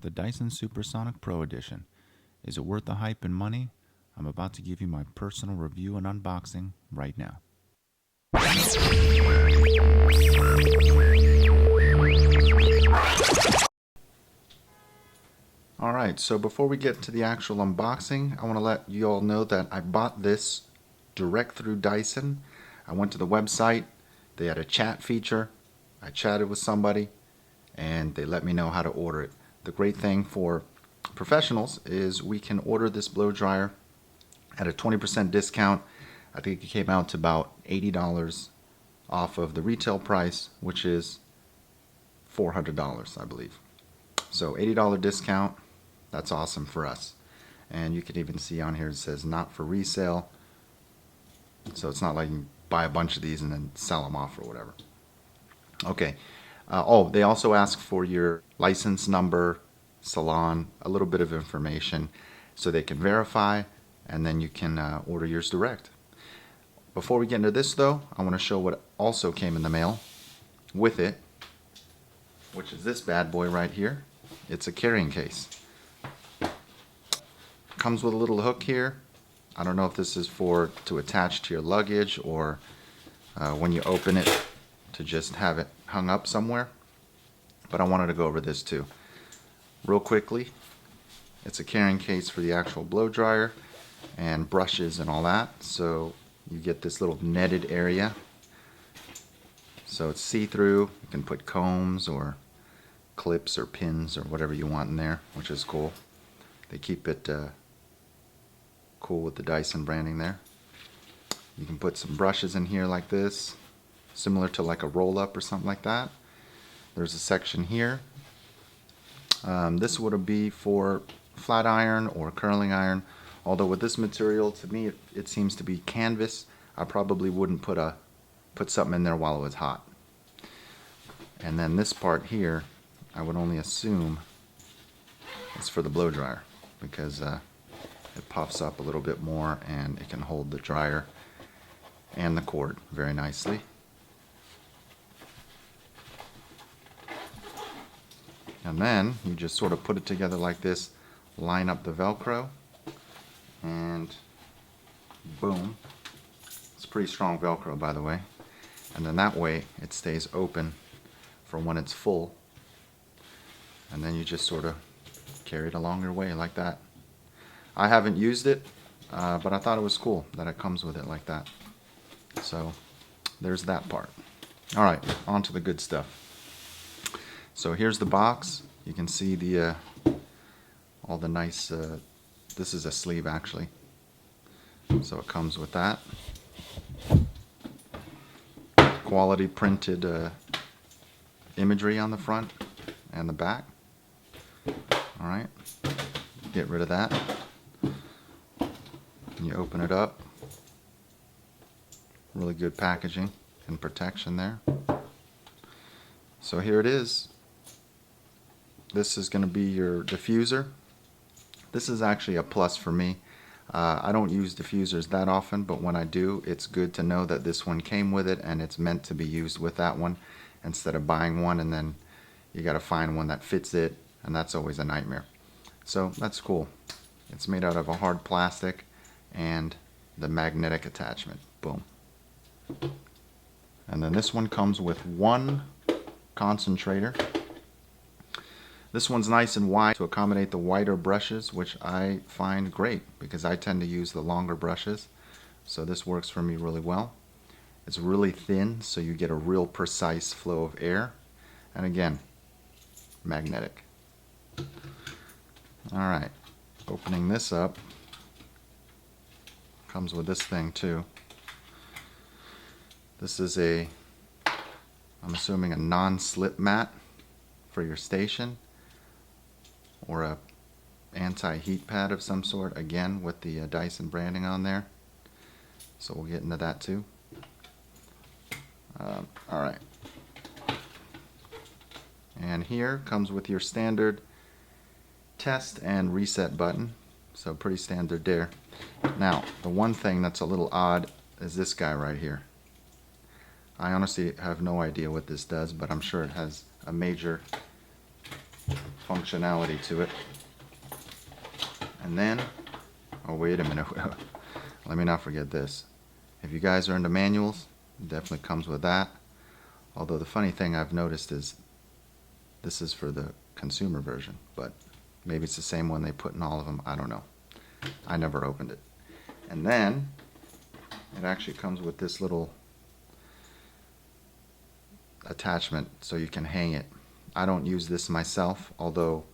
the Dyson Supersonic Pro Edition. Is it worth the hype and money? I'm about to give you my personal review and unboxing right now. Alright, so before we get to the actual unboxing, I want to let you all know that I bought this direct through Dyson. I went to the website, they had a chat feature, I chatted with somebody, and they let me know how to order it. The great thing for professionals is we can order this blow dryer at a 20% discount. I think it came out to about $80 off of the retail price, which is $400, I believe. So $80 discount, that's awesome for us. And you can even see on here it says not for resale. So it's not like you buy a bunch of these and then sell them off or whatever. Okay. Oh, they also ask for your license number, salon, a little bit of information so they can verify, and then you can order yours direct. Before we get into this though, I want to show what also came in the mail with it, which is this bad boy right here. It's a carrying case. Comes with a little hook here. I don't know if this is to attach to your luggage or when you open it to just have it hung up somewhere, but I wanted to go over this too. Real quickly, it's a carrying case for the actual blow dryer and brushes and all that. So you get this little netted area. So it's see-through. You can put combs or clips or pins or whatever you want in there, which is cool. They keep it cool with the Dyson branding there. You can put some brushes in here like this, similar to like a roll-up or something like that. There's a section here. This would be for flat iron or curling iron, although with this material, to me it seems to be canvas. I probably wouldn't put something in there while it was hot. And then this part here, I would only assume it's for the blow dryer, because it puffs up a little bit more and it can hold the dryer and the cord very nicely. And then you just sort of put it together like this, line up the Velcro, and boom. It's pretty strong Velcro, by the way. And then that way it stays open for when it's full. And then you just sort of carry it along your way like that. I haven't used it, but I thought it was cool that it comes with it like that. So there's that part. All right, on to the good stuff. So here's the box. You can see the all the nice, this is a sleeve actually. So it comes with that. Quality printed imagery on the front and the back. All right, get rid of that. You open it up. Really good packaging and protection there. So here it is. This is going to be your diffuser. This is actually a plus for me. I don't use diffusers that often, but when I do, it's good to know that this one came with it and it's meant to be used with that one, instead of buying one and then you got to find one that fits it, and that's always a nightmare. So that's cool. It's made out of a hard plastic and the magnetic attachment. Boom. And then this one comes with one concentrator. This one's nice and wide to accommodate the wider brushes, which I find great because I tend to use the longer brushes. So this works for me really well. It's really thin, so you get a real precise flow of air. And again, magnetic. Alright, opening this up, comes with this thing too. This is I'm assuming a non-slip mat for your station, or a anti-heat pad of some sort, again with the Dyson branding on there. So we'll get into that too. Alright. And here comes with your standard test and reset button. So pretty standard there. Now, the one thing that's a little odd is this guy right here. I honestly have no idea what this does, but I'm sure it has a major functionality to it. And then, oh wait a minute, let me not forget this. If you guys are into manuals, it definitely comes with that. Although the funny thing I've noticed is this is for the consumer version, but maybe it's the same one they put in all of them. I don't know. I never opened it. And then it actually comes with this little attachment so you can hang it. I don't use this myself, although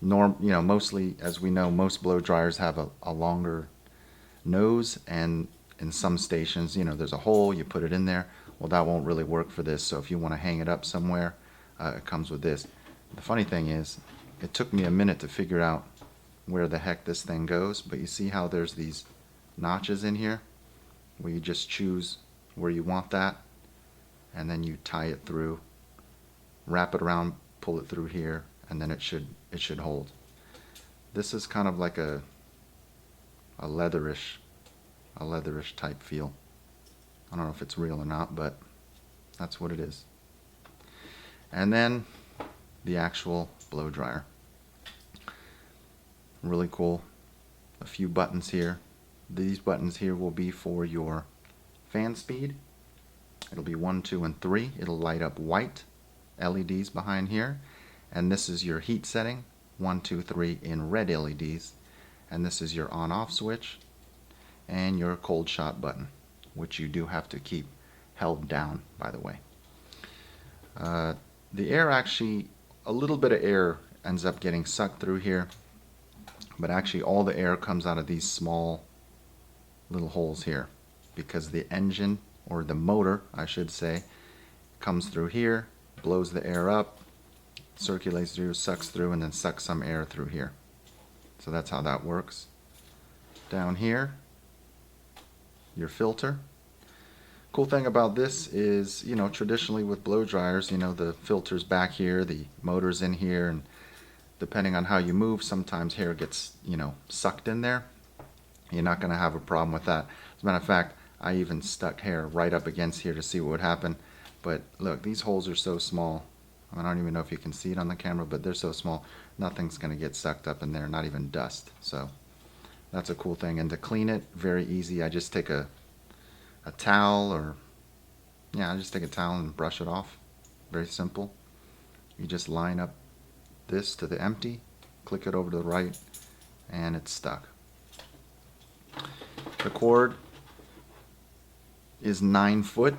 mostly, as we know, most blow dryers have a longer nose, and in some stations, there's a hole, you put it in there. Well, that won't really work for this, so if you want to hang it up somewhere, it comes with this. The funny thing is, it took me a minute to figure out where the heck this thing goes, but you see how there's these notches in here where you just choose where you want that, and then you tie it through, wrap it around, pull it through here, and then it should hold. This is kind of like a leatherish type feel. I don't know if it's real or not, but that's what it is. And then the actual blow dryer. Really cool. A few buttons here. These buttons here will be for your fan speed. It'll be 1, 2, and 3. It'll light up white LEDs behind here. And this is your heat setting, 1, 2, 3 in red LEDs. And this is your on-off switch and your cold shot button, which you do have to keep held down, by the way. The air actually, a little bit of air ends up getting sucked through here, but actually all the air comes out of these small little holes here, because the engine, or the motor I should say, comes through here, blows the air up, circulates through, sucks through, and then sucks some air through here. So that's how that works. Down here, your filter. Cool thing about this is, traditionally with blow dryers, the filter's back here, the motor's in here, and depending on how you move, sometimes hair gets, sucked in there. You're not going to have a problem with that. As a matter of fact, I even stuck hair right up against here to see what would happen. But look, these holes are so small. I don't even know if you can see it on the camera, but they're so small, nothing's going to get sucked up in there, not even dust. So that's a cool thing. And to clean it, very easy. I just take a towel, I just take a towel and brush it off. Very simple. You just line up this to the empty, click it over to the right, and it's stuck. The cord is 9 foot,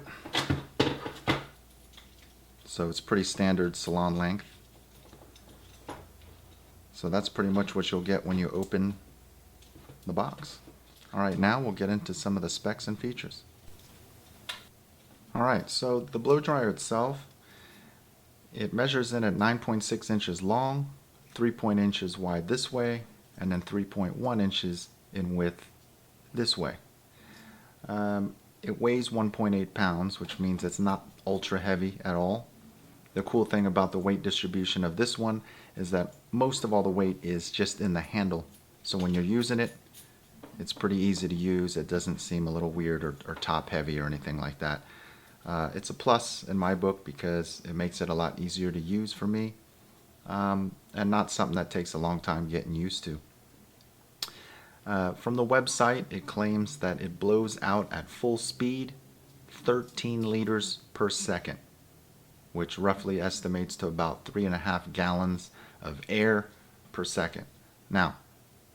so it's pretty standard salon length. So that's pretty much what you'll get when you open the box. Alright, now we'll get into some of the specs and features. Alright, so the blow dryer itself, it measures in at 9.6 inches long, 3 inches wide this way, and then 3.1 inches in width this way. It weighs 1.8 pounds, which means it's not ultra heavy at all. The cool thing about the weight distribution of this one is that most of all the weight is just in the handle. So when you're using it, it's pretty easy to use. It doesn't seem a little weird or top heavy or anything like that. It's a plus in my book because it makes it a lot easier to use for me, and not something that takes a long time getting used to. From the website, it claims that it blows out at full speed 13 liters per second, which roughly estimates to about 3.5 gallons of air per second. Now,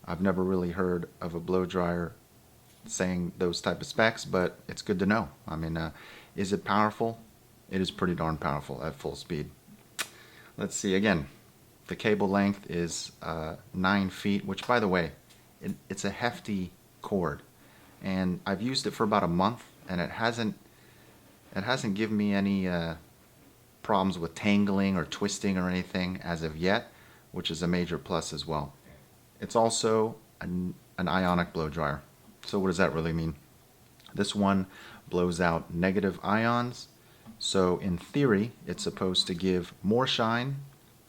I've never really heard of a blow dryer saying those type of specs, but it's good to know. I mean, is it powerful? It is pretty darn powerful at full speed. Let's see again. The cable length is 9 feet, which, by the way, it's a hefty cord, and I've used it for about a month, and it hasn't given me any problems with tangling or twisting or anything as of yet, which is a major plus as well. It's also an ionic blow dryer. So what does that really mean? This one blows out negative ions, so in theory it's supposed to give more shine,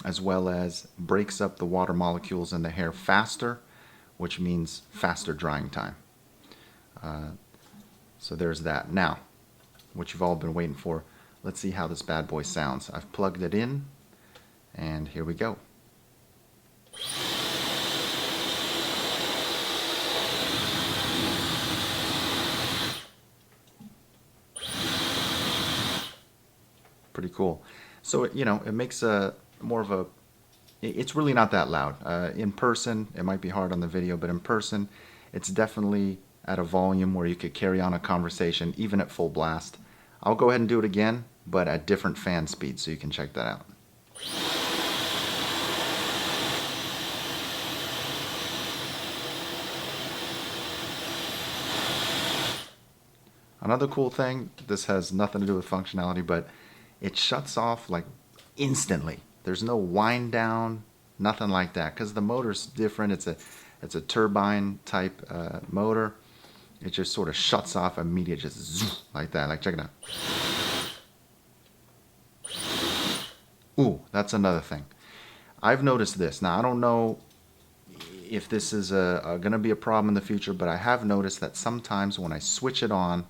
as well as breaks up the water molecules in the hair faster, which means faster drying time. So there's that. Now, what you've all been waiting for, let's see how this bad boy sounds. I've plugged it in, and here we go. pretty cool. So, you know, it makes a more of a, it's really not that loud. In person, it might be hard on the video, but in person, it's definitely at a volume where you could carry on a conversation, even at full blast. I'll go ahead and do it again, but at different fan speeds, so you can check that out. Another cool thing, this has nothing to do with functionality, but it shuts off like instantly. There's no wind down, nothing like that, because the motor's different. It's a turbine type motor. It just sort of shuts off immediately, just zoom, like that. Like, check it out. Ooh, that's another thing. I've noticed this. Now, I don't know if this is going to be a problem in the future, but I have noticed that sometimes when I switch it on,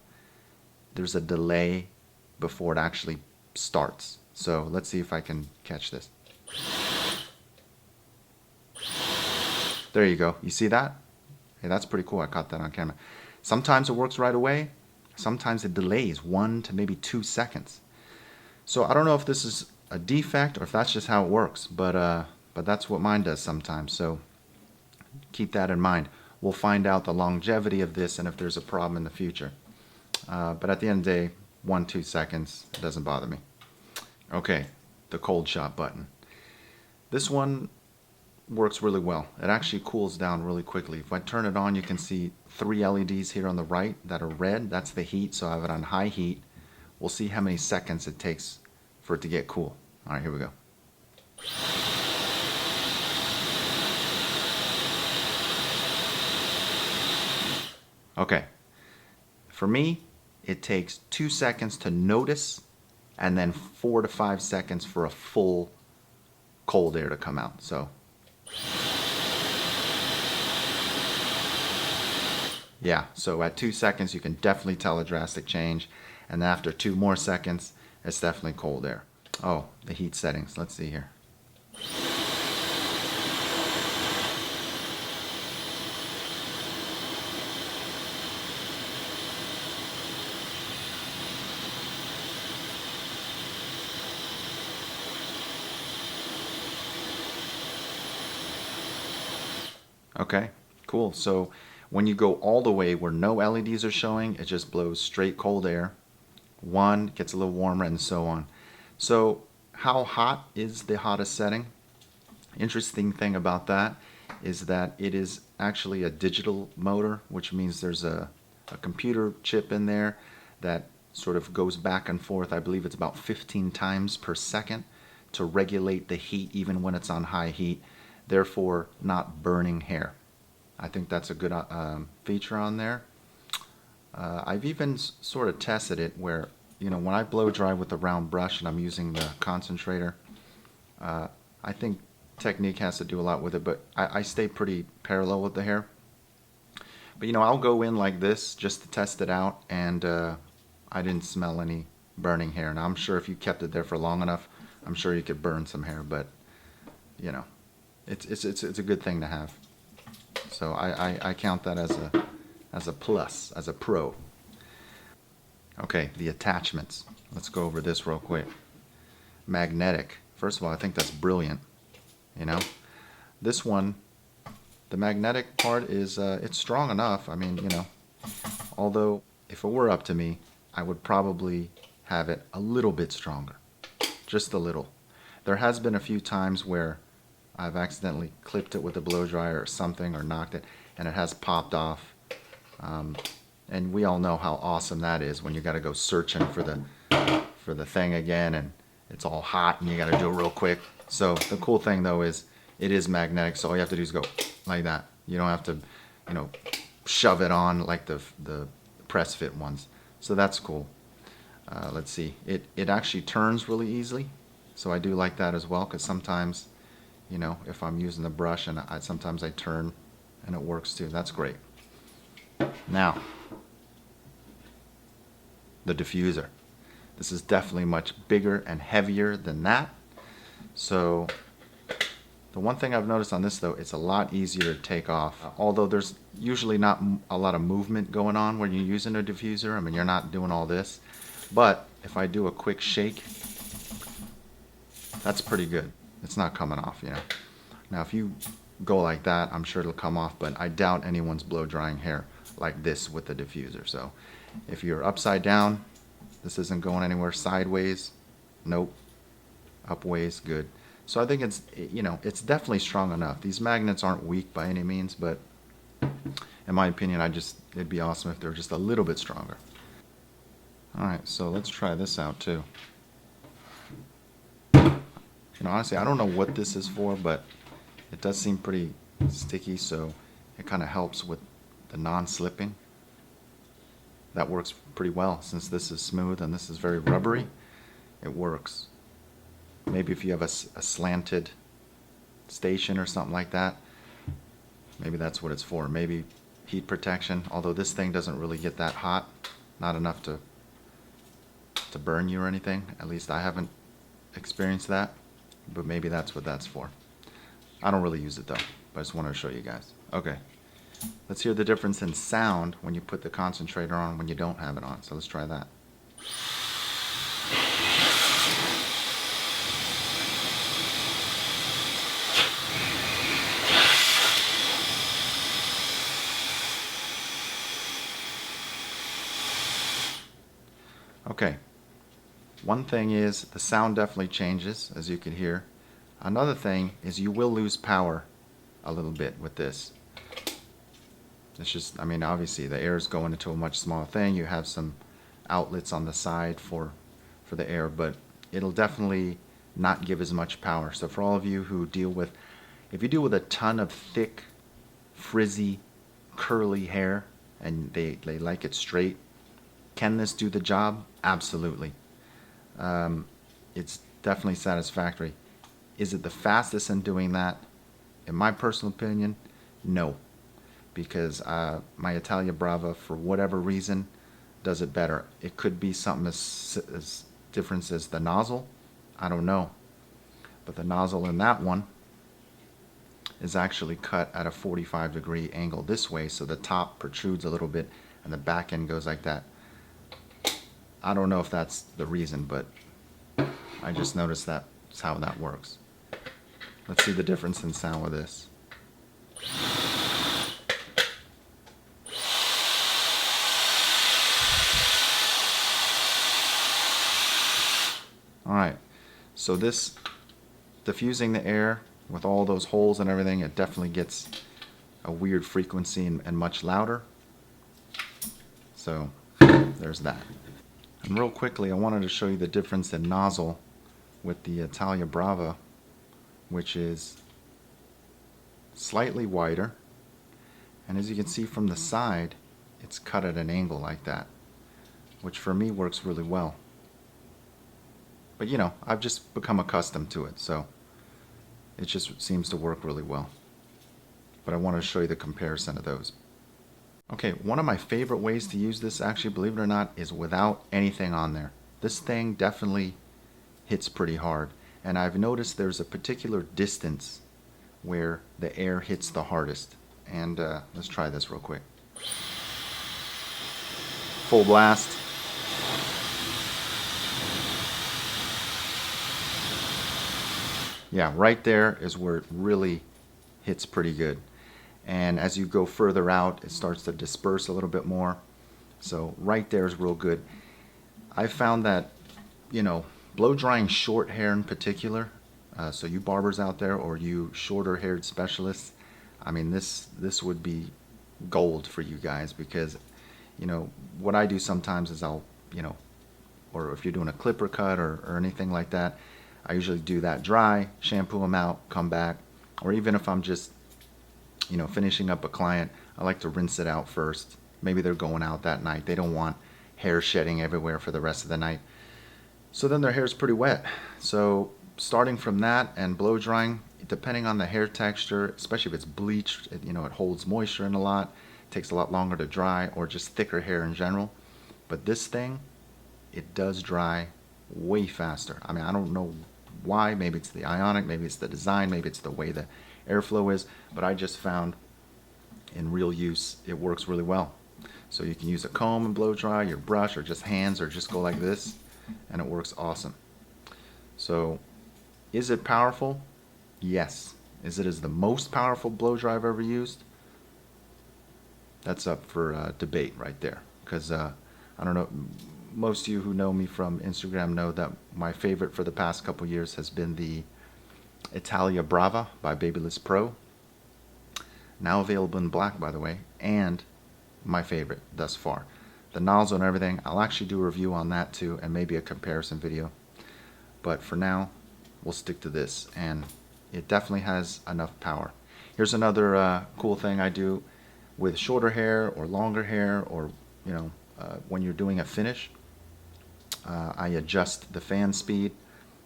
there's a delay before it actually starts. So let's see if I can catch this. There you go. You see that? Hey, that's pretty cool. I caught that on camera. Sometimes it works right away. Sometimes it delays 1 to maybe 2 seconds. So I don't know if this is a defect or if that's just how it works, but that's what mine does sometimes. So keep that in mind. We'll find out the longevity of this and if there's a problem in the future. But at the end of the day, 1-2 seconds, it doesn't bother me. Okay, the cold shot button. This one works really well. It actually cools down really quickly. If I turn it on, you can see 3 LEDs here on the right that are red. That's the heat, so I have it on high heat. We'll see how many seconds it takes for it to get cool. All right, here we go. Okay, for me, it takes 2 seconds to notice and then 4 to 5 seconds for a full cold air to come out. So yeah, so at 2 seconds you can definitely tell a drastic change, and after 2 more seconds it's definitely cold air. Oh, the heat settings, let's see here. Okay, cool. So when you go all the way where no LEDs are showing, it just blows straight cold air. 1 gets a little warmer and so on. So how hot is the hottest setting? Interesting thing about that is that it is actually a digital motor, which means there's a computer chip in there that sort of goes back and forth. I believe it's about 15 times per second to regulate the heat even when it's on high heat, therefore not burning hair. I think that's a good feature on there. I've even sort of tested it where, you know, when I blow dry with a round brush and I'm using the concentrator, I think technique has to do a lot with it, but I stay pretty parallel with the hair. But, you know, I'll go in like this just to test it out, and I didn't smell any burning hair. Now, I'm sure if you kept it there for long enough, I'm sure you could burn some hair, but, you know, it's a good thing to have. So I count that as a plus, as a pro. Okay, the attachments. Let's go over this real quick. Magnetic. First of all, I think that's brilliant. You know, this one, the magnetic part is it's strong enough. I mean, you know, although if it were up to me, I would probably have it a little bit stronger, just a little. There has been a few times where I've accidentally clipped it with a blow dryer or something, or knocked it, and it has popped off. And we all know how awesome that is when you got to go searching for the thing again, and it's all hot, and you got to do it real quick. So the cool thing though is it is magnetic, so all you have to do is go like that. You don't have to, you know, shove it on like the press fit ones. So that's cool. Let's see. It actually turns really easily, so I do like that as well, because sometimes, you know, if I'm using the brush and sometimes I turn and it works too. That's great. Now, the diffuser. This is definitely much bigger and heavier than that. So the one thing I've noticed on this though, it's a lot easier to take off. Although there's usually not a lot of movement going on when you're using a diffuser. I mean, you're not doing all this. But if I do a quick shake, That's pretty good. It's not coming off, you know. Now if you go like that, I'm sure it'll come off, but I doubt anyone's blow drying hair like this with the diffuser. So if you're upside down, this isn't going anywhere. Sideways, nope. Upways, good. So I think it's, you know, it's definitely strong enough. These magnets aren't weak by any means, but in my opinion, it'd be awesome if they were just a little bit stronger. All right, so let's try this out too. You know, honestly, I don't know what this is for, but it does seem pretty sticky, so it kind of helps with the non-slipping. That works pretty well. Since this is smooth and this is very rubbery, it works. Maybe if you have a slanted station or something like that, maybe that's what it's for. Maybe heat protection, although this thing doesn't really get that hot, not enough to burn you or anything. At least I haven't experienced that, but maybe that's what that's for. I don't really use it though, but I just wanted to show you guys. Okay, let's hear the difference in sound when you put the concentrator on when you don't have it on. So let's try that. Okay, one thing is the sound definitely changes, as you can hear. Another thing is you will lose power a little bit with this. It's just, I mean, obviously the air is going into a much smaller thing. You have some outlets on the side for the air, but it'll definitely not give as much power. So for all of you who deal with, if you deal with a ton of thick, frizzy, curly hair and they like it straight, can this do the job? Absolutely. It's definitely satisfactory. Is it the fastest in doing that? In my personal opinion, no. Because my Italia Brava, for whatever reason, does it better. It could be something as different as the nozzle. I don't know. But the nozzle in that one is actually cut at a 45-degree angle this way, so the top protrudes a little bit and the back end goes like that. I don't know if that's the reason, but I just noticed that's how that works. Let's see the difference in sound with this. Alright, so this diffusing the air with all those holes and everything, it definitely gets a weird frequency and much louder. So there's that. And real quickly, I wanted to show you the difference in nozzle with the Italia Brava, which is slightly wider, and as you can see from the side, it's cut at an angle like that, which for me works really well. But you know, I've just become accustomed to it, so it just seems to work really well. But I wanted to show you the comparison of those. Okay, one of my favorite ways to use this, actually, believe it or not, is without anything on there. This thing definitely hits pretty hard, and I've noticed there's a particular distance where the air hits the hardest. And let's try this real quick. Full blast. Yeah, right there is where it really hits pretty good. And as you go further out, it starts to disperse a little bit more. So right there is real good. I found that, you know, blow drying short hair in particular, so you barbers out there or you shorter haired specialists, I mean, this would be gold for you guys, because, you know, what I do sometimes is I'll, you know, or if you're doing a clipper cut or anything like that, I usually do that dry, shampoo them out, come back, or even if I'm just, you know, finishing up a client, I like to rinse it out first. Maybe they're going out that night. They don't want hair shedding everywhere for the rest of the night. So then their hair is pretty wet. So starting from that and blow drying, depending on the hair texture, especially if it's bleached, you know, it holds moisture in a lot, it takes a lot longer to dry, or just thicker hair in general. But this thing, it does dry way faster. I mean, I don't know why. Maybe it's the ionic, maybe it's the design, maybe it's the way the airflow is, but I just found in real use it works really well. So you can use a comb and blow dry, your brush, or just hands, or just go like this, and it works awesome. So Is it powerful? Yes. Is it as the most powerful blow dry I've ever used? That's up for debate right there. Because I don't know, most of you who know me from Instagram know that my favorite for the past couple years has been the Italia Brava by Babyliss Pro. Now available in black, by the way, and my favorite thus far. The nozzle and everything, I'll actually do a review on that too, and maybe a comparison video. But for now, we'll stick to this, and it definitely has enough power. Here's another cool thing I do with shorter hair or longer hair, or when you're doing a finish. I adjust the fan speed.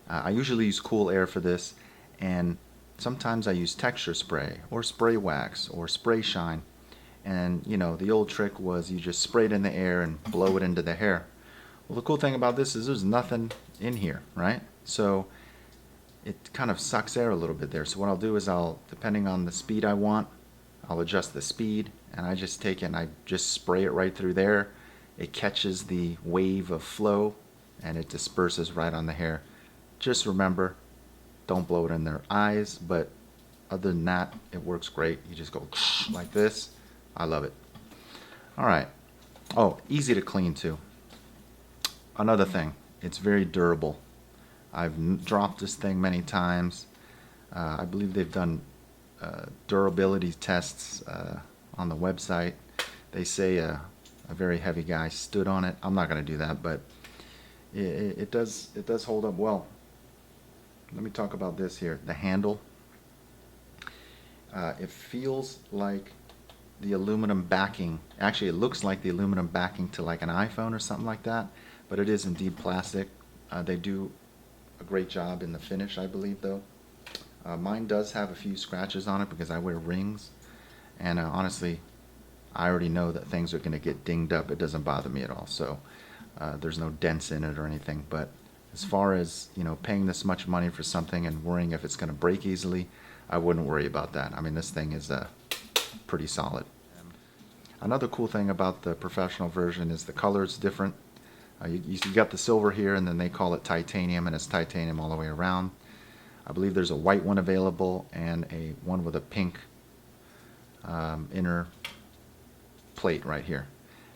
I usually use cool air for this, and sometimes I use texture spray or spray wax or spray shine. And the old trick was you just spray it in the air and blow it into the hair. Well, the cool thing about this is there's nothing in here, right? So it kind of sucks air a little bit there. So what I'll do is depending on the speed I want, I'll adjust the speed, and I just take it and I just spray it right through there. It catches the wave of flow and it disperses right on the hair. Just remember, don't blow it in their eyes, but other than that, it works great. You just go like this. I love it. All right. Oh, easy to clean too. Another thing, it's very durable. I've dropped this thing many times. I believe they've done durability tests on the website. They say a very heavy guy stood on it. I'm not going to do that, but it does hold up well. Let me talk about this here. The handle. It feels like the aluminum backing. Actually, it looks like the aluminum backing to like an iPhone or something like that, but it is indeed plastic. They do a great job in the finish, I believe, though. Mine does have a few scratches on it because I wear rings, and honestly, I already know that things are going to get dinged up. It doesn't bother me at all, so there's no dents in it or anything. But as far as paying this much money for something and worrying if it's going to break easily, I wouldn't worry about that. I mean, this thing is pretty solid. Another cool thing about the professional version is the color is different. You got the silver here, and then they call it titanium, and it's titanium all the way around. I believe there's a white one available and a one with a pink inner plate right here.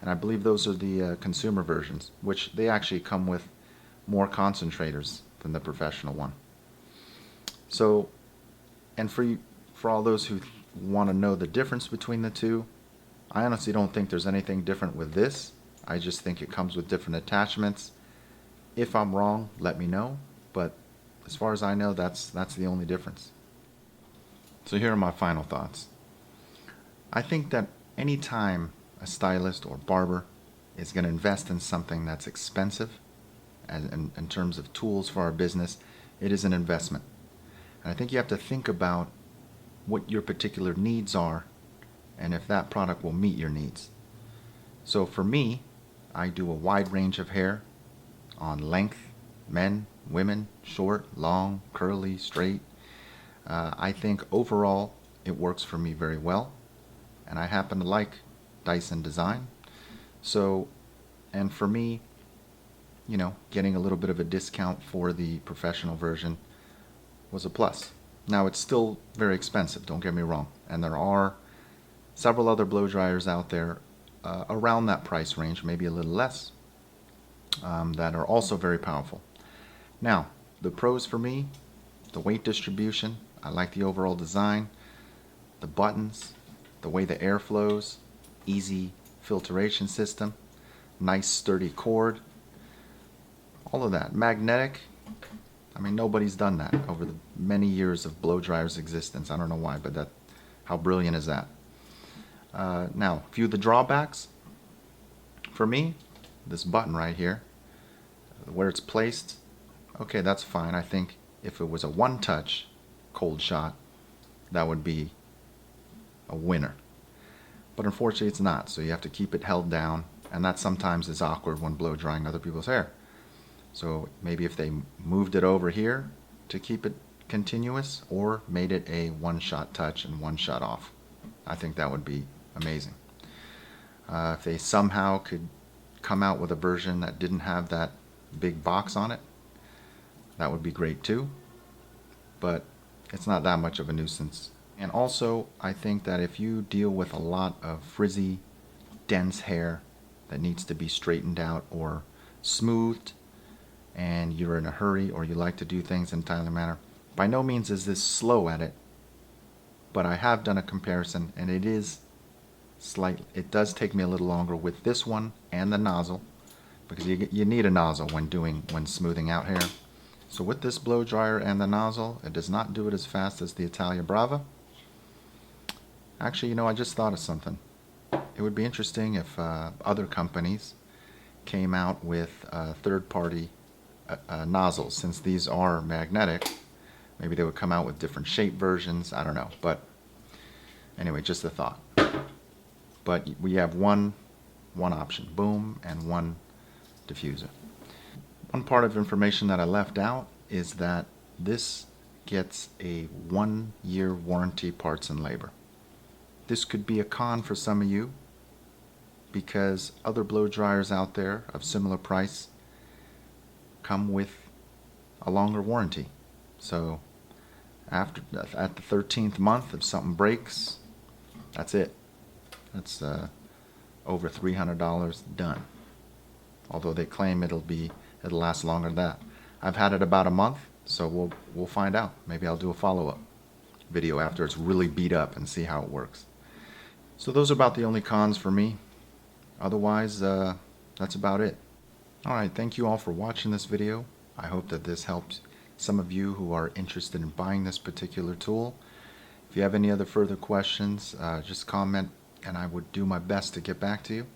And I believe those are the consumer versions, which they actually come with more concentrators than the professional one. So, and for all those who want to know the difference between the two, I honestly don't think there's anything different with this. I just think it comes with different attachments. If I'm wrong, let me know, but as far as I know, that's the only difference. So here are my final thoughts. I think that any time a stylist or barber is going to invest in something that's expensive, in terms of tools for our business, it is an investment. And I think you have to think about what your particular needs are and if that product will meet your needs. So for me, I do a wide range of hair on length, men, women, short, long, curly, straight. I think overall it works for me very well, and I happen to like Dyson design. So, and for me, getting a little bit of a discount for the professional version was a plus. Now it's still very expensive, don't get me wrong, and there are several other blow dryers out there around that price range, maybe a little less, that are also very powerful. Now, the pros for me, the weight distribution, I like the overall design, the buttons, the way the air flows, easy filtration system, nice sturdy cord, all of that. Magnetic, I mean, nobody's done that over the many years of blow dryer's existence. I don't know why, but how brilliant is that? Now, a few of the drawbacks. For me, this button right here, where it's placed, okay, that's fine. I think if it was a one-touch cold shot, that would be a winner. But unfortunately, it's not, so you have to keep it held down, and that sometimes is awkward when blow drying other people's hair. So maybe if they moved it over here to keep it continuous, or made it a one-shot touch and one shot off, I think that would be amazing. If they somehow could come out with a version that didn't have that big box on it, that would be great too. but it's not that much of a nuisance. And also, I think that if you deal with a lot of frizzy, dense hair that needs to be straightened out or smoothed, and you're in a hurry or you like to do things in a timely manner, by no means is this slow at it, but I have done a comparison, and it does take me a little longer with this one and the nozzle, because you need a nozzle when smoothing out hair. So with this blow dryer and the nozzle, it does not do it as fast as the Italia Brava. Actually, I just thought of something. It would be interesting if other companies came out with third-party nozzles. Since these are magnetic, maybe they would come out with different shape versions. I don't know. But anyway, just a thought. But we have one option, boom, and one diffuser. One part of information that I left out is that this gets a 1-year warranty, parts and labor. This could be a con for some of you, because other blow dryers out there of similar price come with a longer warranty. So at the 13th month, if something breaks, that's it. That's over $300 done. Although they claim it'll last longer than that. I've had it about a month, so we'll find out. Maybe I'll do a follow-up video after it's really beat up and see how it works. So those are about the only cons for me. Otherwise, that's about it. Alright, thank you all for watching this video. I hope that this helps some of you who are interested in buying this particular tool. If you have any other further questions, just comment and I would do my best to get back to you.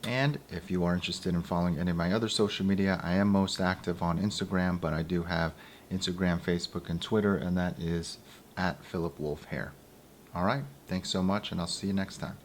And if you are interested in following any of my other social media, I am most active on Instagram, but I do have Instagram, Facebook, and Twitter, and that is @PhilipWolffHair. Alright, thanks so much, and I'll see you next time.